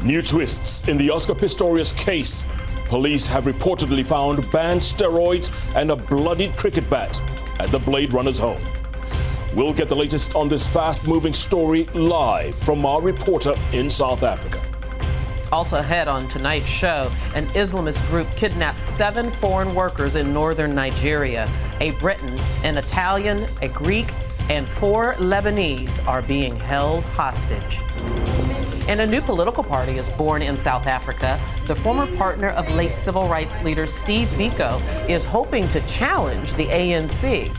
New twists in the Oscar Pistorius case. Police have reportedly found banned steroids and a bloodied cricket bat at the Blade Runner's home. We'll get the latest on this fast-moving story live from our reporter in South Africa. Also ahead on tonight's show, an Islamist group kidnapped 7 foreign workers in northern Nigeria. A Briton, an Italian, a Greek, and 4 Lebanese are being held hostage. And a new political party is born in South Africa. The former partner of late civil rights leader Steve Biko is hoping to challenge the ANC.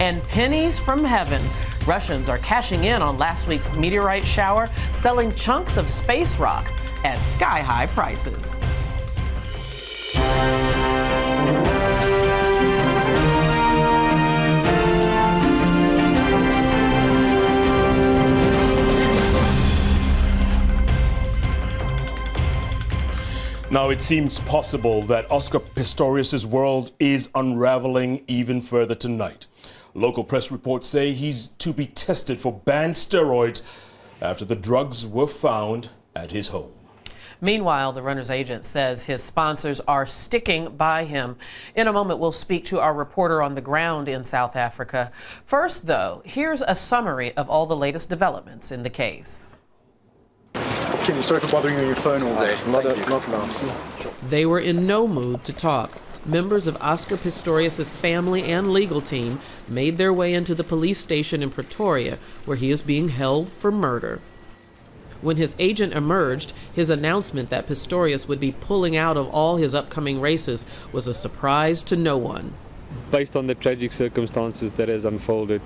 And pennies from heaven. Russians are cashing in on last week's meteorite shower, selling chunks of space rock at sky-high prices. Now, it seems possible that Oscar Pistorius' world is unraveling even further tonight. Local press reports say he's to be tested for banned steroids after the drugs were found at his home. Meanwhile, the runner's agent says his sponsors are sticking by him. In a moment, we'll speak to our reporter on the ground in South Africa. First, though, here's a summary of all the latest developments in the case. Kenny, sorry for bothering you on your phone all day. Not now. They were in no mood to talk. Members of Oscar Pistorius' family and legal team made their way into the police station in Pretoria, where he is being held for murder. When his agent emerged, his announcement that Pistorius would be pulling out of all his upcoming races was a surprise to no one. Based on the tragic circumstances that has unfolded,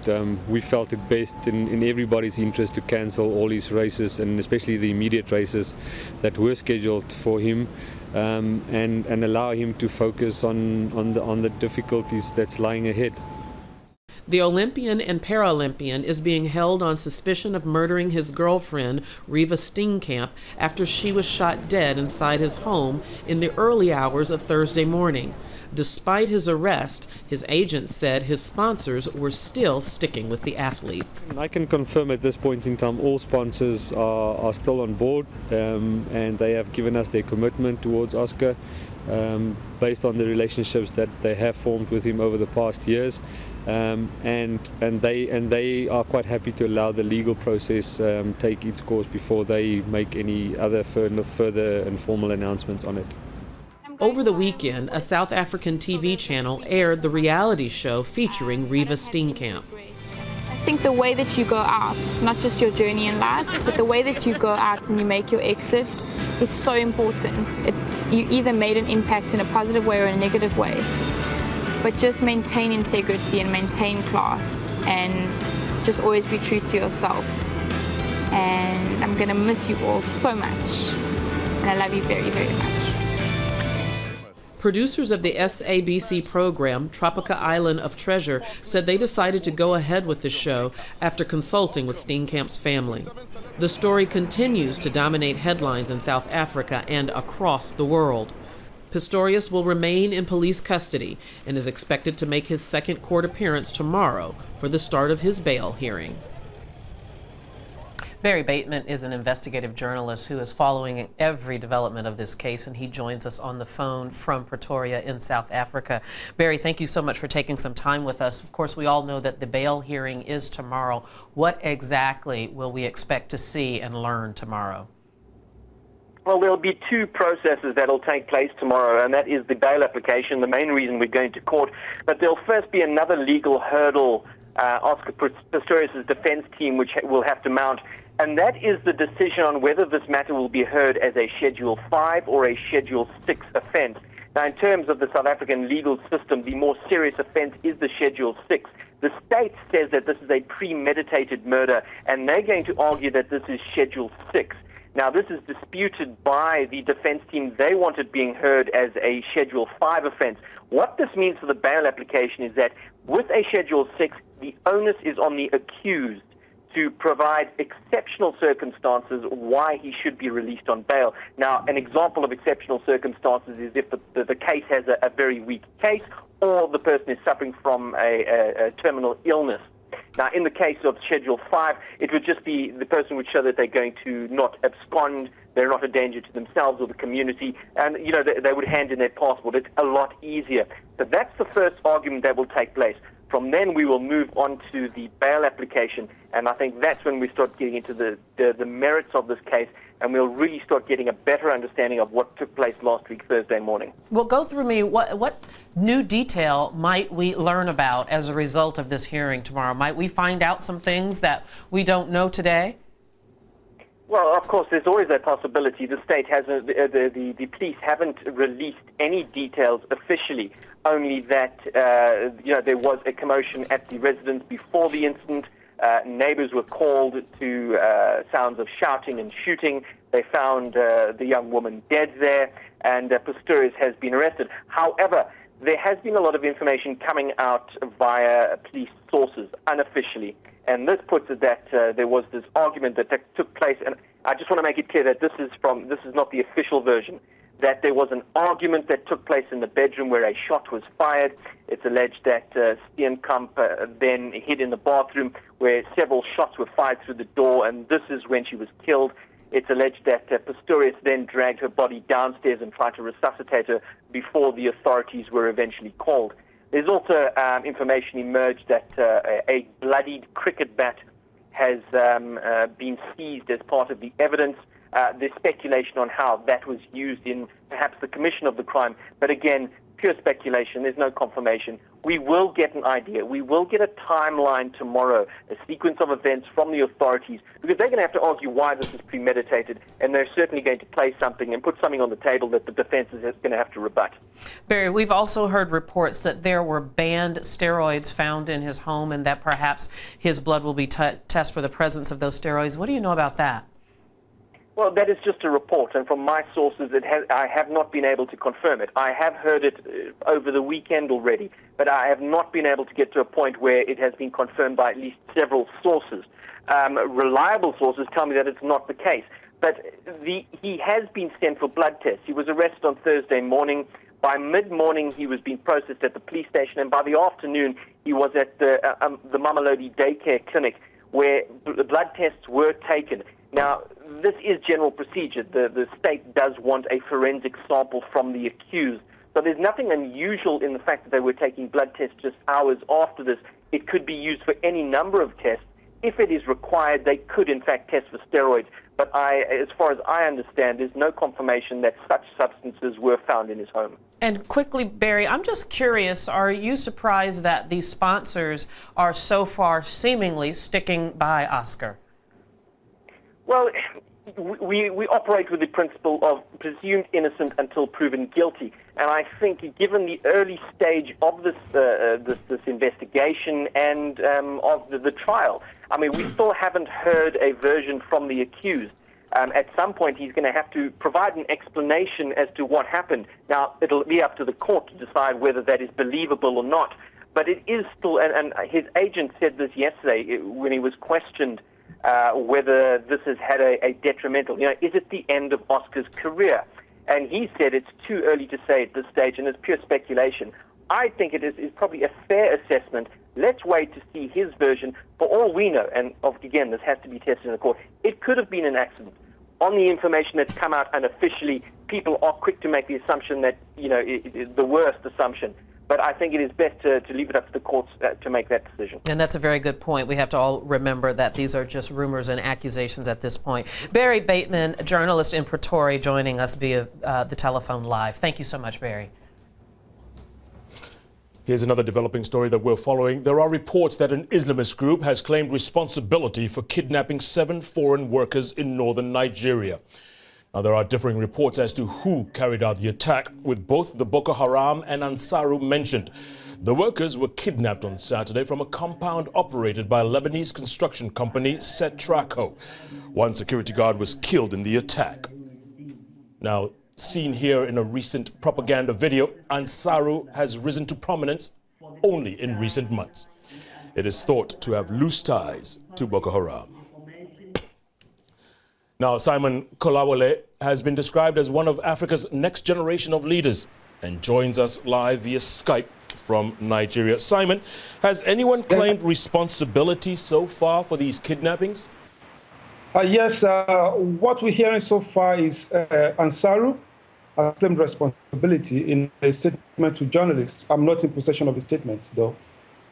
we felt it best in everybody's interest to cancel all his races, and especially the immediate races that were scheduled for him, and allow him to focus on the difficulties that's lying ahead. The Olympian and Paralympian is being held on suspicion of murdering his girlfriend, Reeva Steenkamp, after she was shot dead inside his home in the early hours of Thursday morning. Despite his arrest, his agent said his sponsors were still sticking with the athlete. I can confirm at this point in time all sponsors are still on board, and they have given us their commitment towards Oscar based on the relationships that they have formed with him over the past years, and they are quite happy to allow the legal process take its course before they make any other further informal announcements on it. Over the weekend, a South African TV channel aired the reality show featuring Reeva Steenkamp. I think the way that you go out, not just your journey in life, but the way that you go out and you make your exit is so important. You either made an impact in a positive way or in a negative way, but just maintain integrity and maintain class and just always be true to yourself. And I'm gonna miss you all so much, and I love you very, very much. Producers of the SABC program, Tropica Island of Treasure, said they decided to go ahead with the show after consulting with Steenkamp's family. The story continues to dominate headlines in South Africa and across the world. Pistorius will remain in police custody and is expected to make his second court appearance tomorrow for the start of his bail hearing. Barry Bateman is an investigative journalist who is following every development of this case, and he joins us on the phone from Pretoria in South Africa. Barry, thank you so much for taking some time with us. Of course, we all know that the bail hearing is tomorrow. What exactly will we expect to see and learn tomorrow? Well, there'll be 2 processes that'll take place tomorrow, and that is the bail application, the main reason we're going to court. But there'll first be another legal hurdle Oscar Pistorius' defense team which will have to mount, and that is the decision on whether this matter will be heard as a Schedule 5 or a Schedule 6 offense. Now, in terms of the South African legal system, the more serious offense is the Schedule 6. The state says that this is a premeditated murder, and they're going to argue that this is Schedule 6. Now, this is disputed by the defense team. They want it being heard as a Schedule 5 offense. What this means for the bail application is that with a Schedule 6, the onus is on the accused to provide exceptional circumstances why he should be released on bail. Now, an example of exceptional circumstances is if the case has a very weak case or the person is suffering from a terminal illness. Now, in the case of Schedule 5, it would just be the person would show that they're going to not abscond, they're not a danger to themselves or the community, and, they would hand in their passport. It's a lot easier. So that's the first argument that will take place. From then, we will move on to the bail application, and I think that's when we start getting into the merits of this case, and we'll really start getting a better understanding of what took place last week, Thursday morning. Well, go through me. What new detail might we learn about as a result of this hearing tomorrow? Might we find out some things that we don't know today? Well, of course, there's always that possibility. The state hasn't, the police haven't released any details officially, only that, there was a commotion at the residence before the incident. Neighbors were called to sounds of shouting and shooting. They found the young woman dead there, and Pistorius has been arrested. However, there has been a lot of information coming out via police sources unofficially. And this puts it that there was this argument that took place, and I just want to make it clear that this is not the official version, that there was an argument that took place in the bedroom where a shot was fired. It's alleged that Steenkamp then hid in the bathroom where several shots were fired through the door, and this is when she was killed. It's alleged that Pistorius then dragged her body downstairs and tried to resuscitate her before the authorities were eventually called. There's also information emerged that a bloodied cricket bat has been seized as part of the evidence. There's speculation on how that was used in perhaps the commission of the crime. But again, pure speculation. There's no confirmation. We will get an idea. We will get a timeline tomorrow, a sequence of events from the authorities, because they're going to have to argue why this is premeditated, and they're certainly going to play something and put something on the table that the defense is going to have to rebut. Barry, we've also heard reports that there were banned steroids found in his home and that perhaps his blood will be tested for the presence of those steroids. What do you know about that? Well, that is just a report, and from my sources, I have not been able to confirm it. I have heard it over the weekend already, but I have not been able to get to a point where it has been confirmed by at least several sources. Reliable sources tell me that it's not the case. But he has been sent for blood tests. He was arrested on Thursday morning. By mid-morning, he was being processed at the police station, and by the afternoon, he was at the Mamelodi daycare clinic, where the blood tests were taken. Now, this is general procedure. The state does want a forensic sample from the accused. So there's nothing unusual in the fact that they were taking blood tests just hours after this. It could be used for any number of tests. If it is required, they could, in fact, test for steroids. But as far as I understand, there's no confirmation that such substances were found in his home. And quickly, Barry, I'm just curious, are you surprised that the sponsors are so far seemingly sticking by Oscar? Well, we operate with the principle of presumed innocent until proven guilty, and I think given the early stage of this investigation and of the trial, I mean, we still haven't heard a version from the accused. At some point, he's going to have to provide an explanation as to what happened. Now, it'll be up to the court to decide whether that is believable or not, but it is still, and his agent said this yesterday when he was questioned, whether this has had a detrimental, is it the end of Oscar's career? And he said it's too early to say at this stage, and it's pure speculation. I think it is probably a fair assessment. Let's wait to see his version. For all we know, and again, this has to be tested in the court, it could have been an accident. On the information that's come out unofficially, people are quick to make the assumption that, the worst assumption. But I think it is best to leave it up to the courts to make that decision. And that's a very good point. We have to all remember that these are just rumors and accusations at this point. Barry Bateman, a journalist in Pretoria, joining us via the telephone live. Thank you so much, Barry. Here's another developing story that we're following. There are reports that an Islamist group has claimed responsibility for kidnapping 7 foreign workers in northern Nigeria. Now, there are differing reports as to who carried out the attack, with both the Boko Haram and Ansaru mentioned. The workers were kidnapped on Saturday from a compound operated by Lebanese construction company Setraco. One security guard was killed in the attack. Now, seen here in a recent propaganda video, Ansaru has risen to prominence only in recent months. It is thought to have loose ties to Boko Haram. Now, Simon Kolawole has been described as one of Africa's next generation of leaders and joins us live via Skype from Nigeria. Simon, has anyone claimed responsibility so far for these kidnappings? Yes, what we're hearing so far is Ansaru has claimed responsibility in a statement to journalists. I'm not in possession of the statement, though.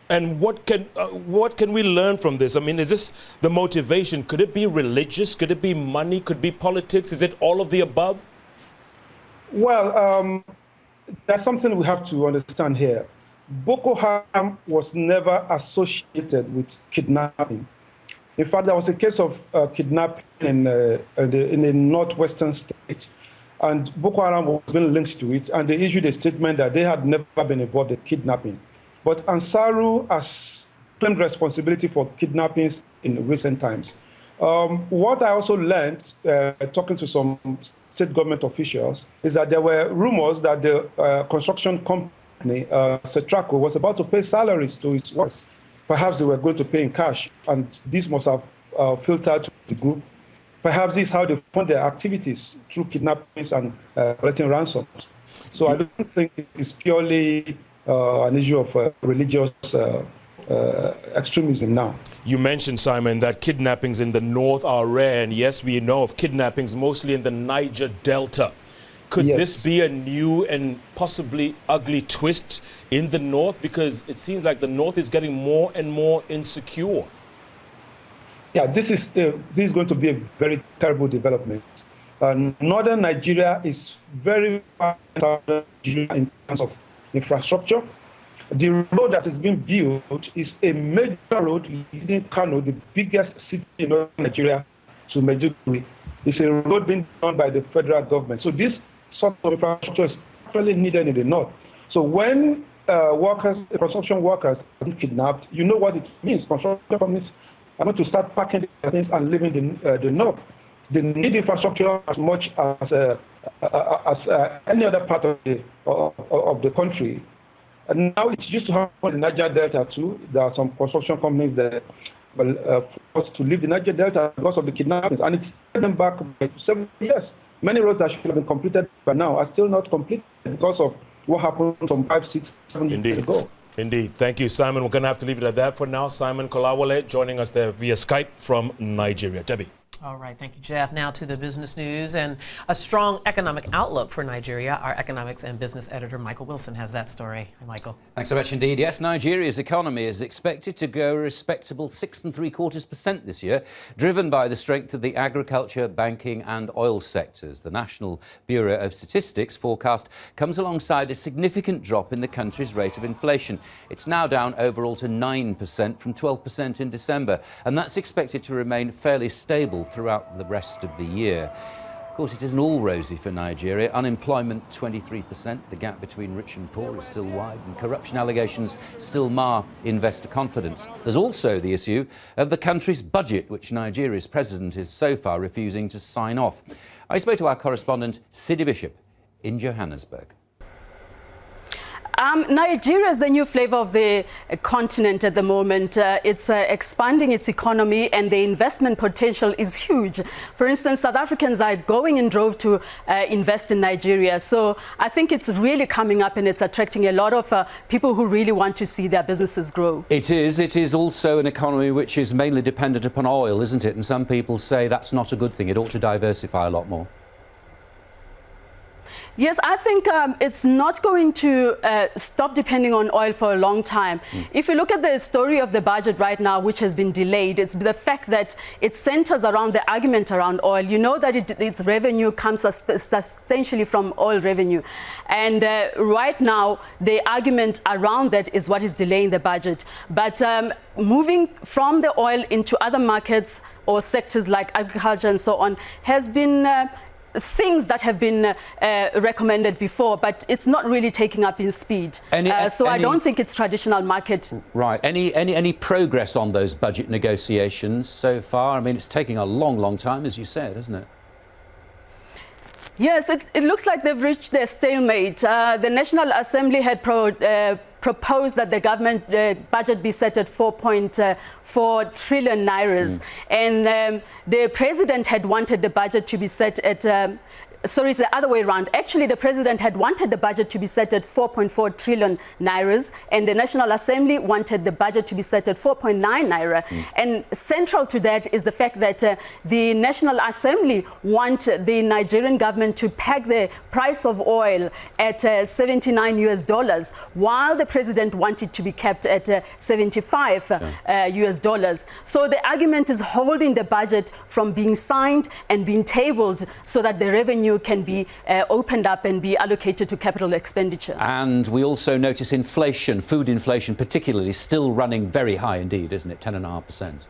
And what can we learn from this? I mean, is this the motivation? Could it be religious? Could it be money? Could it be politics? Is it all of the above? Well, there's something we have to understand here. Boko Haram was never associated with kidnapping. In fact, there was a case of kidnapping in a northwestern state, and Boko Haram was being linked to it, and they issued a statement that they had never been involved in kidnapping. But Ansaru has claimed responsibility for kidnappings in recent times. What I also learned, talking to some state government officials, is that there were rumors that the construction company, Setraco, was about to pay salaries to its workers. Perhaps they were going to pay in cash, and this must have filtered to the group. Perhaps this is how they fund their activities, through kidnappings and collecting ransoms. So I don't think it's purely an issue of religious extremism now. You mentioned, Simon, that kidnappings in the north are rare, and yes, we know of kidnappings mostly in the Niger Delta. Could this be a new and possibly ugly twist in the north? Because it seems like the north is getting more and more insecure. Yeah, this is going to be a very terrible development. Northern Nigeria is very far in terms of infrastructure. The road that is being built is a major road leading Kano, the biggest city in Northern Nigeria, to Maiduguri. It's a road being done by the federal government. So this sort of infrastructure is actually needed in the north. So when construction workers are kidnapped, you know what it means. Construction companies are going to start packing their things and leaving the north. They need infrastructure as much as any other part of the country. And now it used to happen in the Niger Delta too. There are some construction companies that were forced to leave the Niger Delta because of the kidnappings, and it's set them back by 7 years. Many roads that should have been completed by now are still not completed because of what happened some 5, 6, 7 years ago. Indeed. Thank you, Simon. We're going to have to leave it at that for now. Simon Kolawole joining us there via Skype from Nigeria. Debbie. All right. Thank you, Jeff. Now to the business news and a strong economic outlook for Nigeria. Our economics and business editor, Michael Wilson, has that story. Hi, Michael. Thanks so much indeed. Yes, Nigeria's economy is expected to grow a respectable 6.75% this year, driven by the strength of the agriculture, banking and oil sectors. The National Bureau of Statistics forecast comes alongside a significant drop in the country's rate of inflation. It's now down overall to 9% from 12% in December, and that's expected to remain fairly stable throughout the rest of the year. Of course, it isn't all rosy for Nigeria. Unemployment 23%, the gap between rich and poor is still wide, and corruption allegations still mar investor confidence. There's also the issue of the country's budget, which Nigeria's president is so far refusing to sign off. I spoke to our correspondent, Sidney Bishop, in Johannesburg. Nigeria is the new flavor of the continent at the moment. It's expanding its economy, and the investment potential is huge. For instance, South Africans are going in droves to invest in Nigeria. So I think it's really coming up, and it's attracting a lot of people who really want to see their businesses grow. It is. It is also an economy which is mainly dependent upon oil, isn't it? And some people say that's not a good thing. It ought to diversify a lot more. Yes, I think it's not going to stop depending on oil for a long time. If you look at the story of the budget right now, which has been delayed, it's the fact that it centers around the argument around oil. You know that its revenue comes substantially from oil revenue. And right now, the argument around that is what is delaying the budget. But moving from the oil into other markets or sectors like agriculture and so on has been things that have been recommended before, but it's not really taking up in speed. So I don't think it's traditional market. Right. Any progress on those budget negotiations so far? I mean, it's taking a long, long time, as you said, isn't it? Yes, it looks like they've reached their stalemate. The National Assembly had proposed that the government budget be set at 4.4 trillion nairas. And the president had wanted the budget to be set at sorry, it's the other way around. Actually, the president had wanted the budget to be set at 4.4 trillion nairas, and the National Assembly wanted the budget to be set at 4.9 naira. And central to that is the fact that the National Assembly want the Nigerian government to peg the price of oil at $79 US, while the president wanted to be kept at $75 US. So the argument is holding the budget from being signed and being tabled so that the revenue can be opened up and be allocated to capital expenditure. And we also notice inflation, food inflation particularly, still running very high indeed, isn't it? 10.5%.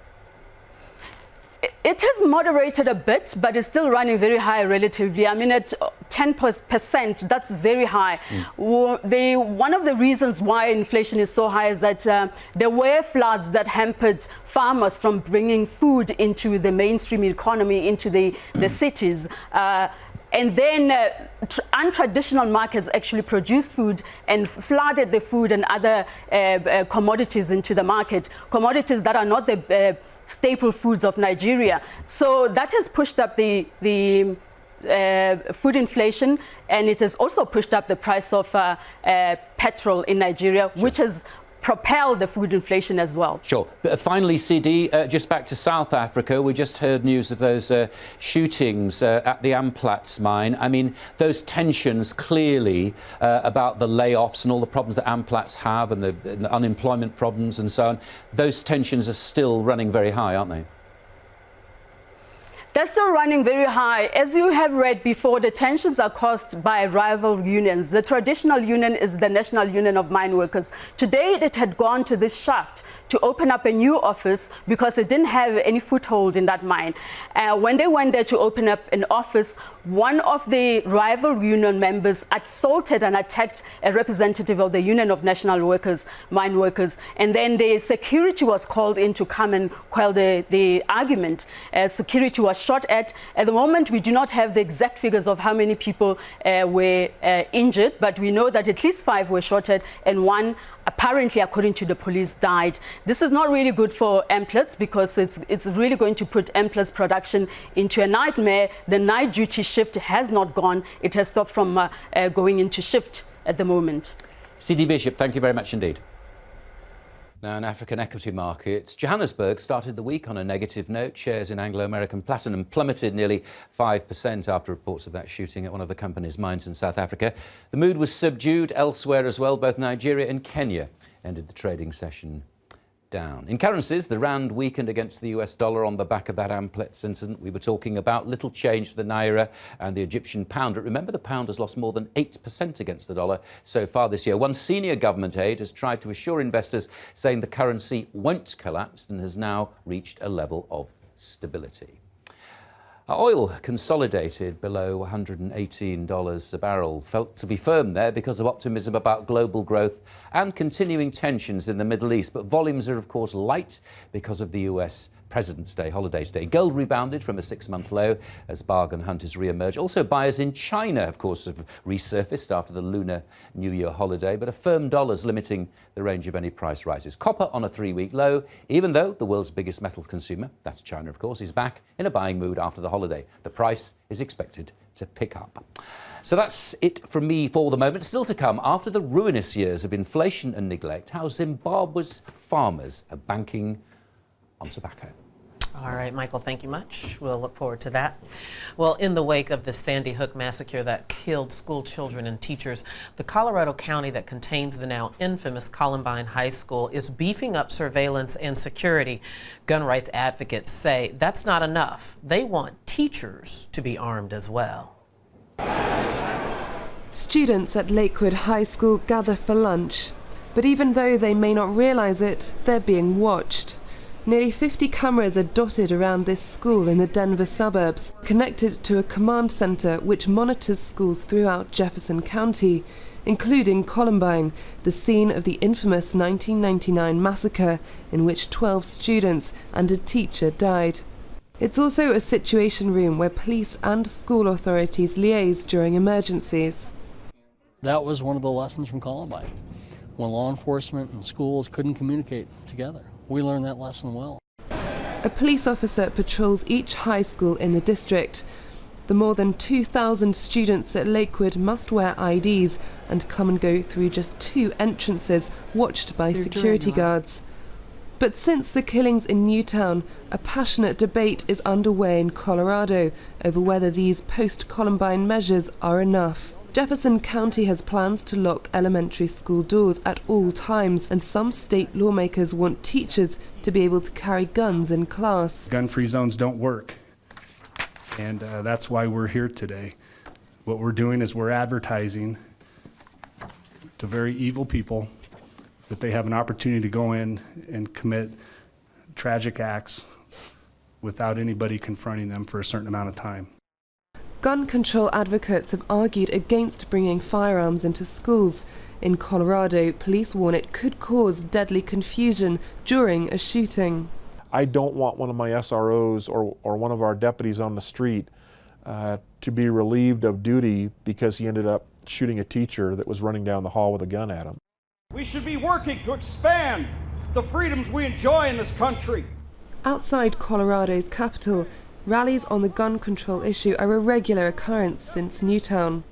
It has moderated a bit, but it's still running very high relatively. I mean, at 10%, that's very high. One of the reasons why inflation is so high is that there were floods that hampered farmers from bringing food into the mainstream economy, into the cities. And then untraditional markets actually produced food and flooded the food and other commodities into the market, commodities that are not the staple foods of Nigeria. So that has pushed up the food inflation, and it has also pushed up the price of petrol in Nigeria, which has propelled the food inflation as well. Sure. But finally, CD, just back to South Africa, we just heard news of those shootings at the Amplats mine. I mean, those tensions clearly about the layoffs and all the problems that Amplats have and the unemployment problems and so on, those tensions are still running very high, aren't they? They're still running very high. As you have read before, the tensions are caused by rival unions. The traditional union is the National Union of Mine Workers. Today, it had gone to this shaft to open up a new office because it didn't have any foothold in that mine. When they went there to open up an office, one of the rival union members assaulted and attacked a representative of the Union of National Workers, Mine Workers, and then the security was called in to come and quell the argument. Security was shot at. At the moment, we do not have the exact figures of how many people were injured, but we know that at least 5 were shot at, and 1, apparently, according to the police, died. This is not really good for Amplats because it's really going to put Amplats production into a nightmare. The night duty shift has not gone. It has stopped from going into shift at the moment. CD Bishop, thank you very much indeed. Now, in African equity markets, Johannesburg started the week on a negative note. Shares in Anglo American Platinum plummeted nearly 5% after reports of that shooting at one of the company's mines in South Africa. The mood was subdued elsewhere as well. Both Nigeria and Kenya ended the trading session down. In currencies, the rand weakened against the US dollar on the back of that Amplats incident we were talking about. Little change for the naira and the Egyptian pound. But remember, the pound has lost more than 8% against the dollar so far this year. One senior government aide has tried to assure investors, saying the currency won't collapse and has now reached a level of stability. Oil consolidated below $118 a barrel, felt to be firm there because of optimism about global growth and continuing tensions in the Middle East. But volumes are, of course, light because of the US President's Day holiday today. Gold rebounded from a 6-month low as bargain hunters re-emerged. Also, buyers in China, of course, have resurfaced after the Lunar New Year holiday, but a firm dollar's limiting the range of any price rises. Copper on a 3-week low, even though the world's biggest metal consumer, that's China, of course, is back in a buying mood after the holiday. The price is expected to pick up. So that's it from me for the moment. Still to come, after the ruinous years of inflation and neglect, how Zimbabwe's farmers are banking on tobacco. All right, Michael, thank you much. We'll look forward to that. Well, in the wake of the Sandy Hook massacre that killed school children and teachers, the Colorado County that contains the now infamous Columbine High School is beefing up surveillance and security. Gun rights advocates say that's not enough. They want teachers to be armed as well. Students at Lakewood High School gather for lunch, but even though they may not realize it, they're being watched. Nearly 50 cameras are dotted around this school in the Denver suburbs, connected to a command center which monitors schools throughout Jefferson County, including Columbine, the scene of the infamous 1999 massacre in which 12 students and a teacher died. It's also a situation room where police and school authorities liaise during emergencies. That was one of the lessons from Columbine, when law enforcement and schools couldn't communicate together. We learned that lesson well. A police officer patrols each high school in the district. The more than 2,000 students at Lakewood must wear IDs and come and go through just 2 entrances watched by security guards. But since the killings in Newtown, a passionate debate is underway in Colorado over whether these post-Columbine measures are enough. Jefferson County has plans to lock elementary school doors at all times, and some state lawmakers want teachers to be able to carry guns in class. Gun-free zones don't work, and that's why we're here today. What we're doing is we're advertising to very evil people that they have an opportunity to go in and commit tragic acts without anybody confronting them for a certain amount of time. Gun control advocates have argued against bringing firearms into schools. In Colorado, police warn it could cause deadly confusion during a shooting. I don't want one of my SROs or one of our deputies on the street to be relieved of duty because he ended up shooting a teacher that was running down the hall with a gun at him. We should be working to expand the freedoms we enjoy in this country. Outside Colorado's capital, rallies on the gun control issue are a regular occurrence since Newtown.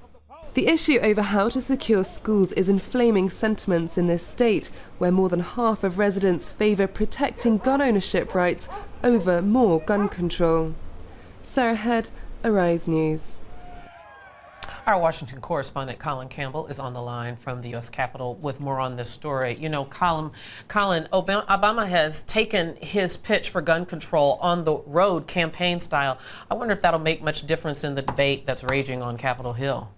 The issue over how to secure schools is inflaming sentiments in this state, where more than half of residents favour protecting gun ownership rights over more gun control. Sarah Head, Arise News. Our Washington correspondent Colin Campbell is on the line from the U.S. Capitol with more on this story. You know, Colin, Obama has taken his pitch for gun control on the road, campaign style. I wonder if that'll make much difference in the debate that's raging on Capitol Hill.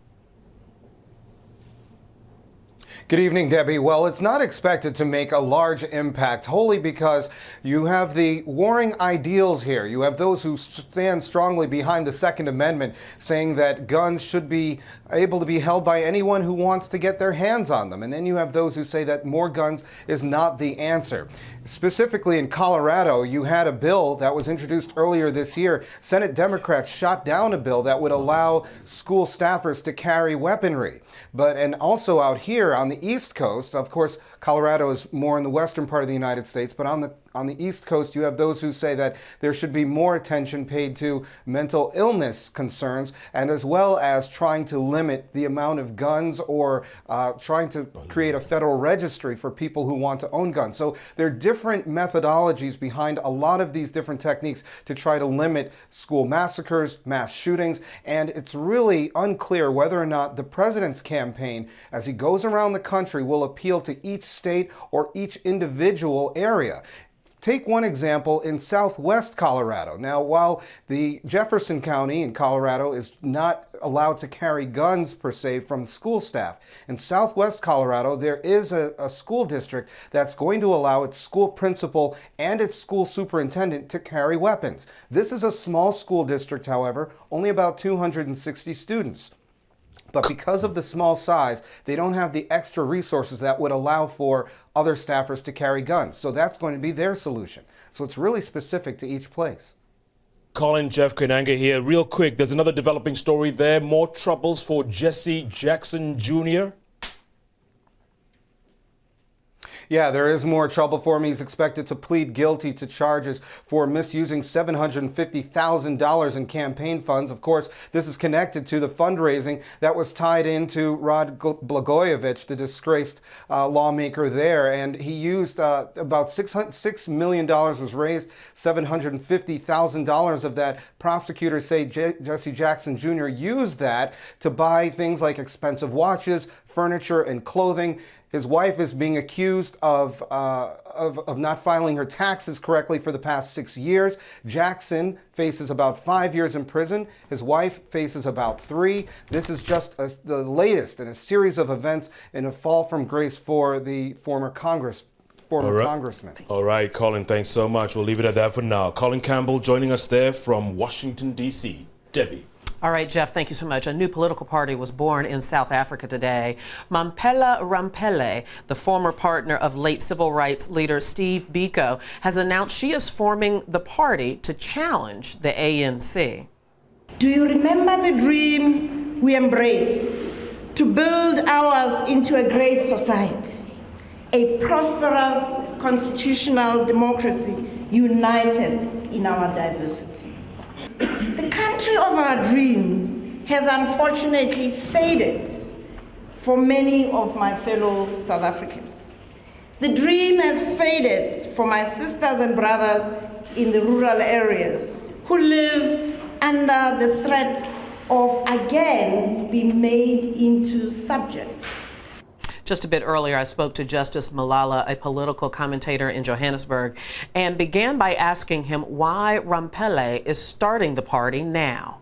Good evening, Debbie. Well, it's not expected to make a large impact, wholly because you have the warring ideals here. You have those who stand strongly behind the Second Amendment, saying that guns should be able to be held by anyone who wants to get their hands on them. And then you have those who say that more guns is not the answer. Specifically in Colorado, you had a bill that was introduced earlier this year. Senate Democrats shot down a bill that would allow school staffers to carry weaponry. And also out here on the East Coast, of course, Colorado is more in the western part of the United States, but on the East Coast, you have those who say that there should be more attention paid to mental illness concerns, and as well as trying to limit the amount of guns or trying to create a federal registry for people who want to own guns. So there are different methodologies behind a lot of these different techniques to try to limit school massacres, mass shootings, and it's really unclear whether or not the president's campaign, as he goes around the country, will appeal to each state or each individual area. Take one example in southwest Colorado. Now, while the Jefferson County in Colorado is not allowed to carry guns per se from school staff, in southwest Colorado there is a school district that's going to allow its school principal and its school superintendent to carry weapons. This is a small school district, however, only about 260 students. But because of the small size, they don't have the extra resources that would allow for other staffers to carry guns. So that's going to be their solution. So it's really specific to each place. Colin, Jeff Koinange here. Real quick, there's another developing story there. More troubles for Jesse Jackson Jr. Yeah, there is more trouble for him. He's expected to plead guilty to charges for misusing $750,000 in campaign funds. Of course, this is connected to the fundraising that was tied into Rod Blagojevich, the disgraced lawmaker there. And he used about $6 million was raised, $750,000 of that. Prosecutors say Jesse Jackson Jr. used that to buy things like expensive watches, furniture, and clothing. His wife is being accused of not filing her taxes correctly for the past 6 years. Jackson faces about 5 years in prison. His wife faces about 3. This is just the latest in a series of events in a fall from grace for the former congressman. All right, Colin, thanks so much. We'll leave it at that for now. Colin Campbell joining us there from Washington, D.C. Debbie. All right, Jeff, thank you so much. A new political party was born in South Africa today. Mampela Ramphele, the former partner of late civil rights leader Steve Biko, has announced she is forming the party to challenge the ANC. Do you remember the dream we embraced to build ours into a great society, a prosperous constitutional democracy united in our diversity? The country boy of our dreams has unfortunately faded for many of my fellow South Africans. The dream has faded for my sisters and brothers in the rural areas who live under the threat of again being made into subjects. Just a bit earlier, I spoke to Justice Malala, a political commentator in Johannesburg, and began by asking him why Ramphele is starting the party now.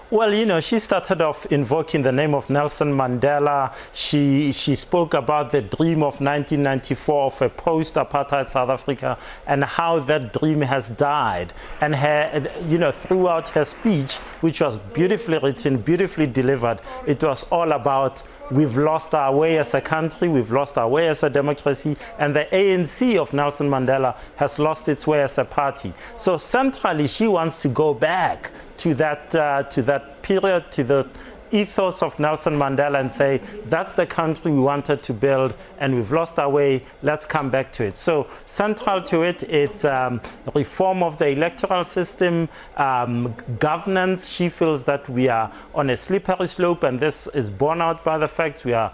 Well, you know, she started off invoking the name of Nelson Mandela. She spoke about the dream of 1994 of a post-apartheid South Africa and how that dream has died. And her, you know, throughout her speech, which was beautifully written, beautifully delivered, it was all about we've lost our way as a country, we've lost our way as a democracy, and the ANC of Nelson Mandela has lost its way as a party. So centrally, she wants to go back to that period, to the ethos of Nelson Mandela and say, that's the country we wanted to build and we've lost our way, let's come back to it. So central to it, it's reform of the electoral system, governance. She feels that we are on a slippery slope, and this is borne out by the facts. We are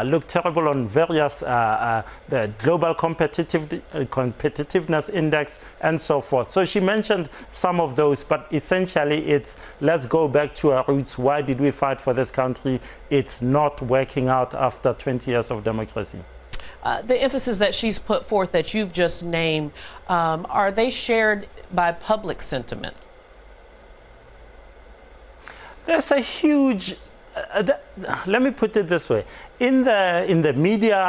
look terrible on various, the global competitiveness index and so forth. So she mentioned some of those, but essentially it's let's go back to our roots. Why did we fight for this country? It's not working out after 20 years of democracy. The emphasis that she's put forth that you've just named, are they shared by public sentiment? There's a huge, let me put it this way. In the media,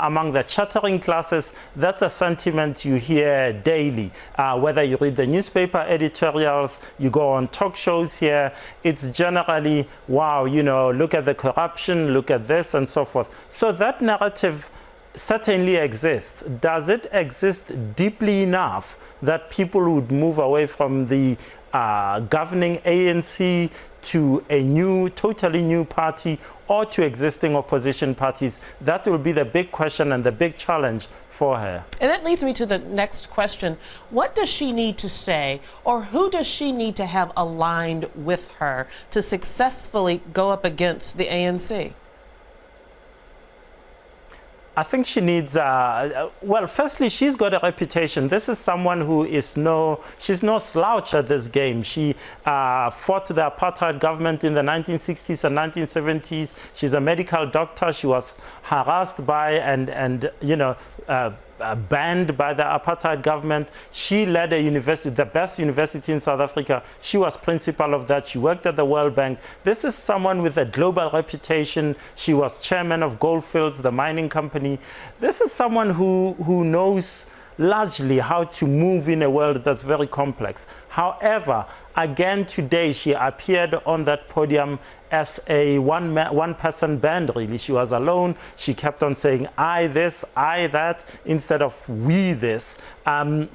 among the chattering classes, that's a sentiment you hear daily. Whether you read the newspaper editorials, you go on talk shows here, it's generally, wow, you know, look at the corruption, look at this, and so forth. So that narrative certainly exists. Does it exist deeply enough that people would move away from the governing ANC to a new, totally new party, or to existing opposition parties? That will be the big question and the big challenge for her. And that leads me to the next question. What does she need to say, or who does she need to have aligned with her to successfully go up against the ANC? I think she needs, well, firstly, she's got a reputation. This is someone who is she's no slouch at this game. She fought the apartheid government in the 1960s and 1970s. She's a medical doctor. She was harassed by and you know, banned by the apartheid government. She led a university, the best university in South Africa. She was principal of that. She worked at the World Bank. This is someone with a global reputation. She was chairman of Goldfields, the mining company. This is someone who knows largely how to move in a world that's very complex. However, again today she appeared on that podium as a one-person band, really. She was alone. She kept on saying, I this, I that, instead of we this. And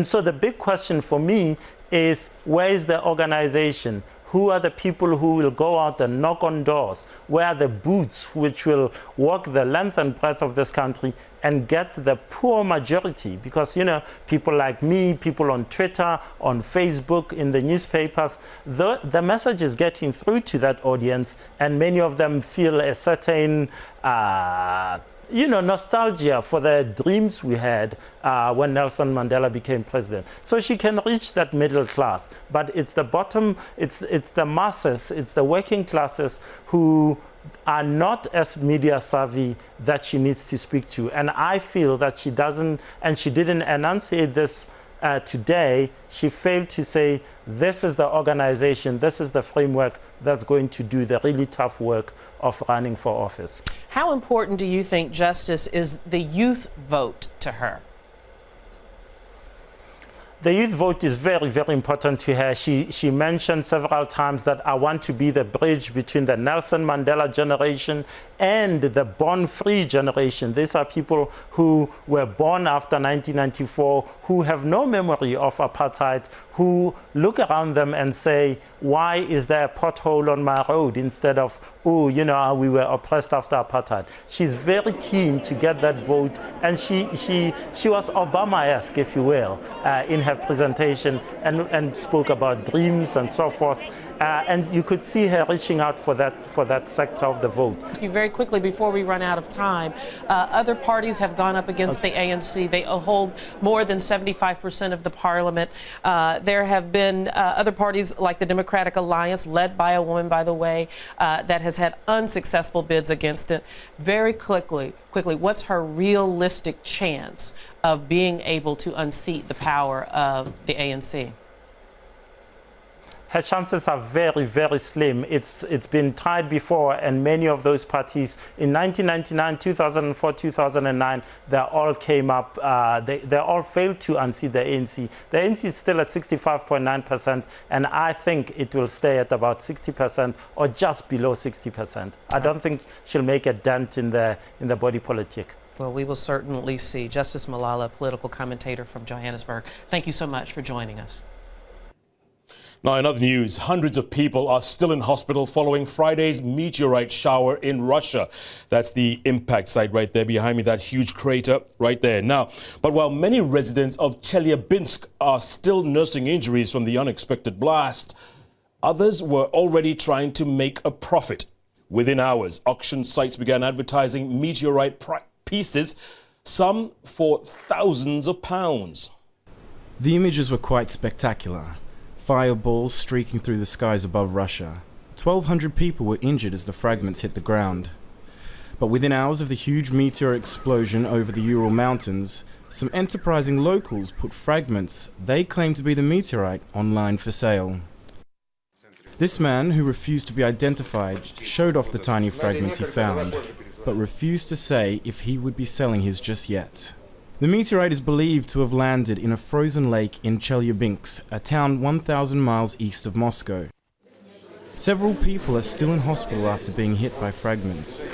so the big question for me is, where is the organization? Who are the people who will go out and knock on doors? Where are the boots which will walk the length and breadth of this country and get the poor majority? Because, you know, people like me, people on Twitter, on Facebook, in the newspapers, the message is getting through to that audience, and many of them feel a certain you know, nostalgia for the dreams we had when Nelson Mandela became president. So she can reach that middle class, but it's the bottom, it's the masses, it's the working classes who are not as media savvy that she needs to speak to. And I feel that she doesn't, and she didn't enunciate this today. She failed to say, this is the organization, this is the framework that's going to do the really tough work of running for office. How important do you think, Justice, is the youth vote to her? The youth vote is very, very important to her. She mentioned several times that I want to be the bridge between the Nelson Mandela generation and the born-free generation. These are people who were born after 1994, who have no memory of apartheid, who look around them and say, why is there a pothole on my road, instead of, oh, you know, we were oppressed after apartheid. She's very keen to get that vote, and she was Obama-esque, if you will, in her presentation, and spoke about dreams and so forth. And you could see her reaching out for that sector of the vote. Very quickly, before we run out of time, other parties have gone up against the ANC. They hold more than 75% of the parliament. There have been other parties like the Democratic Alliance, led by a woman, by the way, that has had unsuccessful bids against it. Very quickly, what's her realistic chance of being able to unseat the power of the ANC? Her chances are very, very slim. It's been tried before, and many of those parties in 1999, 2004, 2009, they all came up, they all failed to unseat the ANC. The ANC is still at 65.9%, and I think it will stay at about 60% or just below 60%. I don't think she'll make a dent in the body politic. Well, we will certainly see. Justice Malala, political commentator from Johannesburg, thank you so much for joining us. Now, in other news, hundreds of people are still in hospital following Friday's meteorite shower in Russia. That's the impact site right there behind me, that huge crater right there. Now, but while many residents of Chelyabinsk are still nursing injuries from the unexpected blast, others were already trying to make a profit. Within hours, auction sites began advertising meteorite pieces, some for thousands of pounds. The images were quite spectacular. Fireballs streaking through the skies above Russia. 1,200 people were injured as the fragments hit the ground. But within hours of the huge meteor explosion over the Ural Mountains, some enterprising locals put fragments they claim to be the meteorite online for sale. This man, who refused to be identified, showed off the tiny fragments he found, but refused to say if he would be selling his just yet. The meteorite is believed to have landed in a frozen lake in Chelyabinsk, a town 1,000 miles east of Moscow. Several people are still in hospital after being hit by fragments.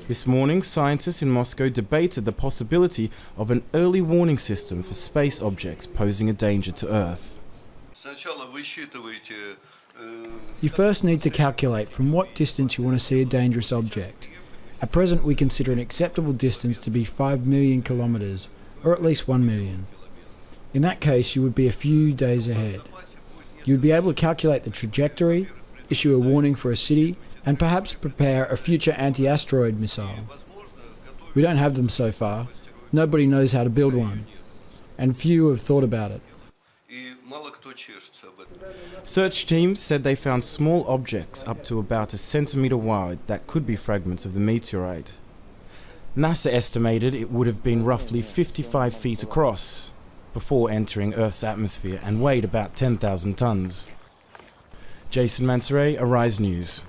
This morning, scientists in Moscow debated the possibility of an early warning system for space objects posing a danger to Earth. You first need to calculate from what distance you want to see a dangerous object. At present, we consider an acceptable distance to be 5 million kilometres, or at least 1 million. In that case, you would be a few days ahead. You would be able to calculate the trajectory, issue a warning for a city, and perhaps prepare a future anti-asteroid missile. We don't have them so far. Nobody knows how to build one, and few have thought about it. Search teams said they found small objects up to about 1 centimetre wide that could be fragments of the meteorite. NASA estimated it would have been roughly 55 feet across before entering Earth's atmosphere and weighed about 10,000 tons. Jason Mansoret, Arise News.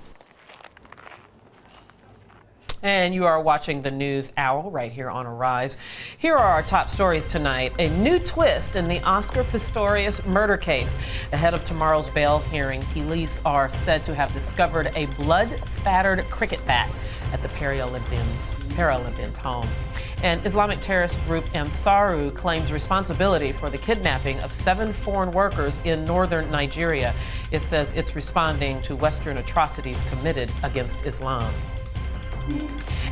And you are watching the News Hour right here on Arise. Here are our top stories tonight. A new twist in the Oscar Pistorius murder case. Ahead of tomorrow's bail hearing, police are said to have discovered a blood-spattered cricket bat at the Paralympians' home. And Islamic terrorist group Ansaru claims responsibility for the kidnapping of 7 foreign workers in northern Nigeria. It says it's responding to Western atrocities committed against Islam.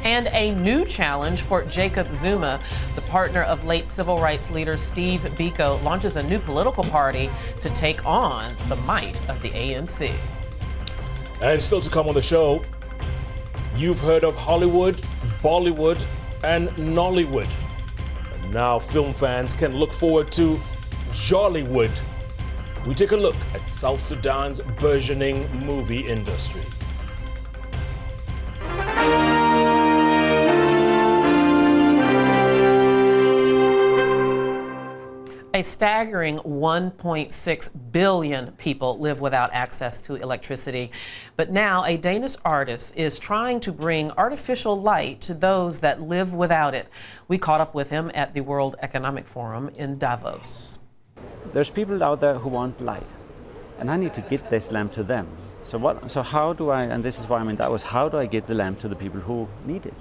And a new challenge for Jacob Zuma, the partner of late civil rights leader Steve Biko, launches a new political party to take on the might of the ANC. And still to come on the show, you've heard of Hollywood, Bollywood, and Nollywood. And now film fans can look forward to Jollywood. We take a look at South Sudan's burgeoning movie industry. A staggering 1.6 billion people live without access to electricity. But now a Danish artist is trying to bring artificial light to those that live without it. We caught up with him at the World Economic Forum in Davos. There's people out there who want light, and I need to get this lamp to them. So how do I, and this is why I'm in Davos, how do I get the lamp to the people who need it?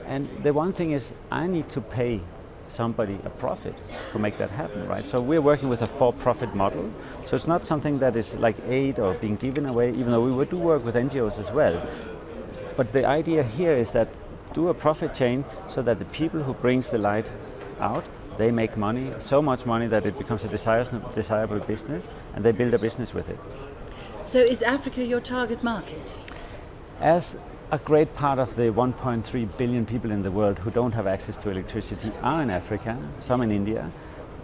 And the one thing is I need to pay somebody a profit to make that happen, right? So we're working with a for-profit model. So it's not something that is like aid or being given away, even though we do work with NGOs as well. But the idea here is that do a profit chain so that the people who brings the light out, they make money, so much money that it becomes a desirable business, and they build a business with it. So is Africa your target market? As a great part of the 1.3 billion people in the world who don't have access to electricity are in Africa, some in India,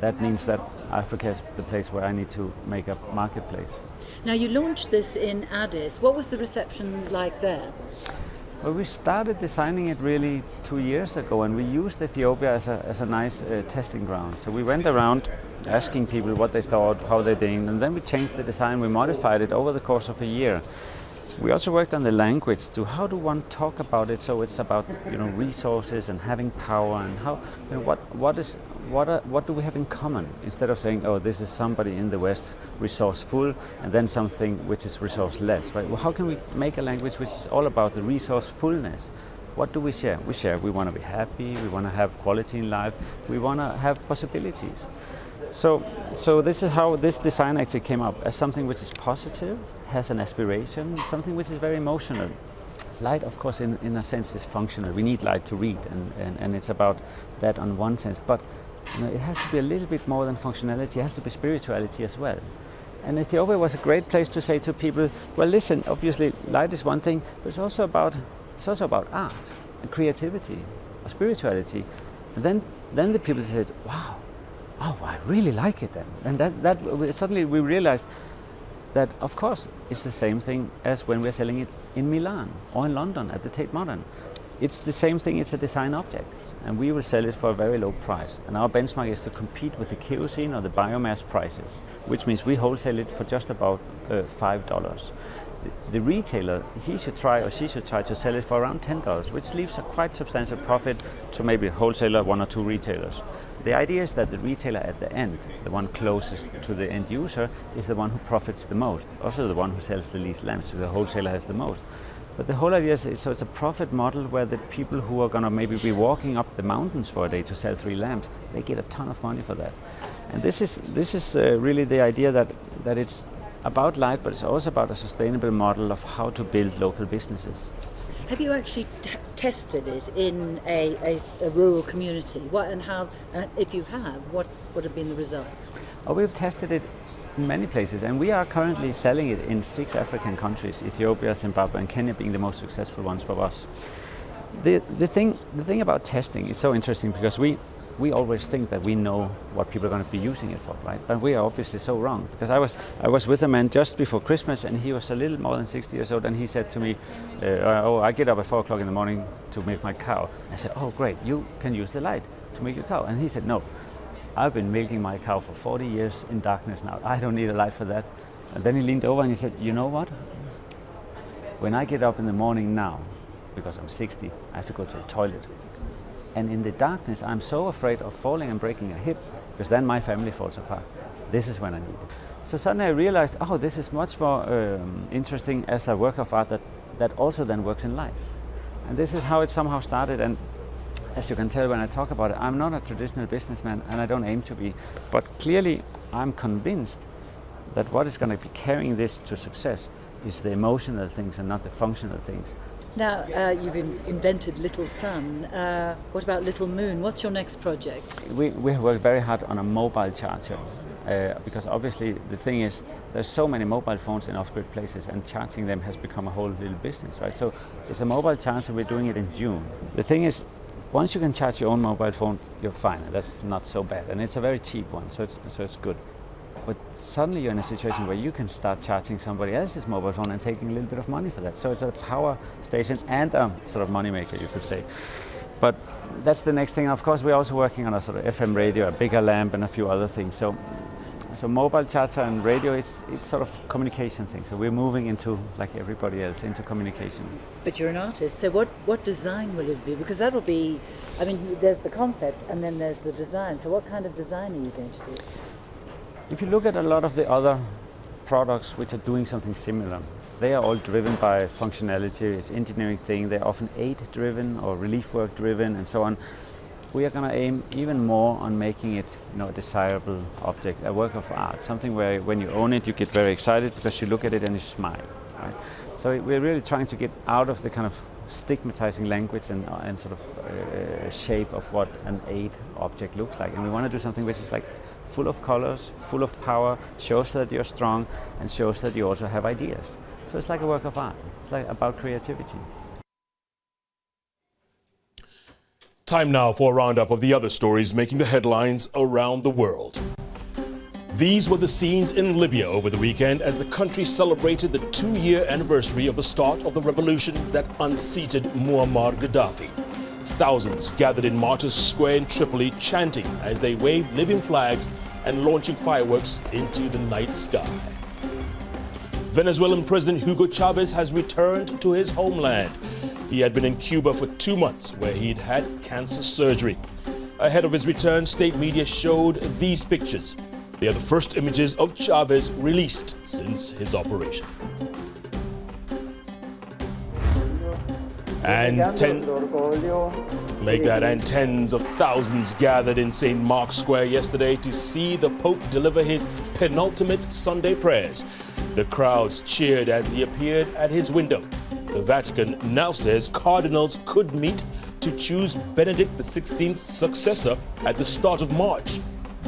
that means that Africa is the place where I need to make a marketplace. Now you launched this in Addis. What was the reception like there? Well, we started designing it really 2 years ago, and we used Ethiopia as a nice testing ground. So we went around asking people what they thought, how they did, and then we changed the design, we modified it over the course of a year. We also worked on the language to how do one talk about it, so it's about resources and having power and how what do we have in common, instead of saying, oh, this is somebody in the West resourceful and then something which is resourceless, right? Well, how can we make a language which is all about the resourcefulness? What do we share? We want to be happy, we want to have quality in life, we want to have possibilities. So this is how this design actually came up, as something which is positive, has an aspiration, something which is very emotional. Light, of course, in a sense is functional. We need light to read, and it's about that on one sense. But it has to be a little bit more than functionality. It has to be spirituality as well. And Ethiopia was a great place to say to people, well, listen, obviously light is one thing, but it's also about art, and creativity, or spirituality. And then the people said, wow, oh, I really like it then. And that suddenly we realized that, of course, it's the same thing as when we're selling it in Milan or in London at the Tate Modern. It's the same thing, it's a design object, and we will sell it for a very low price. And our benchmark is to compete with the kerosene or the biomass prices, which means we wholesale it for just about $5. The retailer, he should try or she should try to sell it for around $10, which leaves a quite substantial profit to maybe a wholesaler, one or two retailers. The idea is that the retailer at the end, the one closest to the end user, is the one who profits the most, also the one who sells the least lamps, so the wholesaler has the most. But the whole idea is, so it's a profit model where the people who are going to maybe be walking up the mountains for a day to sell 3 lamps, they get a ton of money for that. And this is really the idea that it's about light, but it's also about a sustainable model of how to build local businesses. Have you actually tested it in a rural community? What and how? If you have, what would have been the results? Oh, we've tested it in many places, and we are currently selling it in 6 African countries: Ethiopia, Zimbabwe, and Kenya being the most successful ones for us. The thing about testing is so interesting, because we always think that we know what people are going to be using it for, right? But we are obviously so wrong, because I was with a man just before Christmas, and he was a little more than 60 years old, and he said to me, I get up at 4 o'clock in the morning to milk my cow. I said, oh great, you can use the light to milk your cow. And he said, no, I've been milking my cow for 40 years in darkness now. I don't need a light for that. And then he leaned over and he said, you know what? When I get up in the morning now, because I'm 60, I have to go to the toilet. And in the darkness, I'm so afraid of falling and breaking a hip, because then my family falls apart. This is when I need it. So suddenly I realized, oh, this is much more interesting as a work of art that also then works in life. And this is how it somehow started. And as you can tell when I talk about it, I'm not a traditional businessman, and I don't aim to be. But clearly, I'm convinced that what is going to be carrying this to success is the emotional things and not the functional things. Now, you've invented Little Sun. What about Little Moon? What's your next project? We have worked very hard on a mobile charger, because obviously the thing is, there's so many mobile phones in off-grid places, and charging them has become a whole little business, right? So it's a mobile charger, we're doing it in June. The thing is, once you can charge your own mobile phone, you're fine. That's not so bad, and it's a very cheap one, so it's good. But suddenly you're in a situation where you can start charging somebody else's mobile phone and taking a little bit of money for that. So it's a power station and a sort of money maker, you could say. But that's the next thing. Of course, we're also working on a sort of FM radio, a bigger lamp, and a few other things. So mobile charger and radio, it's sort of communication thing. So we're moving into, like everybody else, into communication. But you're an artist, so what design will it be? Because that'll be, I mean, there's the concept and then there's the design. So what kind of design are you going to do? If you look at a lot of the other products which are doing something similar, they are all driven by functionality. It's engineering thing. They're often aid driven or relief work driven and so on. We are going to aim even more on making it, a desirable object, a work of art, something where when you own it, you get very excited because you look at it and you smile. Right? So we're really trying to get out of the kind of stigmatizing language and sort of shape of what an aid object looks like. And we want to do something which is like full of colors, full of power, shows that you're strong, and shows that you also have ideas. So it's like a work of art. It's like about creativity. Time now for a roundup of the other stories making the headlines around the world. These were the scenes in Libya over the weekend as the country celebrated the 2-year anniversary of the start of the revolution that unseated Muammar Gaddafi. Thousands gathered in Martyrs Square in Tripoli chanting as they waved Libyan flags and launching fireworks into the night sky. Venezuelan President Hugo Chavez has returned to his homeland. He had been in Cuba for 2 months where he'd had cancer surgery. Ahead of his return, state media showed these pictures. They are the first images of Chavez released since his operation. And tens of thousands gathered in St. Mark's Square yesterday to see the Pope deliver his penultimate Sunday prayers. The crowds cheered as he appeared at his window. The Vatican now says cardinals could meet to choose Benedict XVI's successor at the start of March,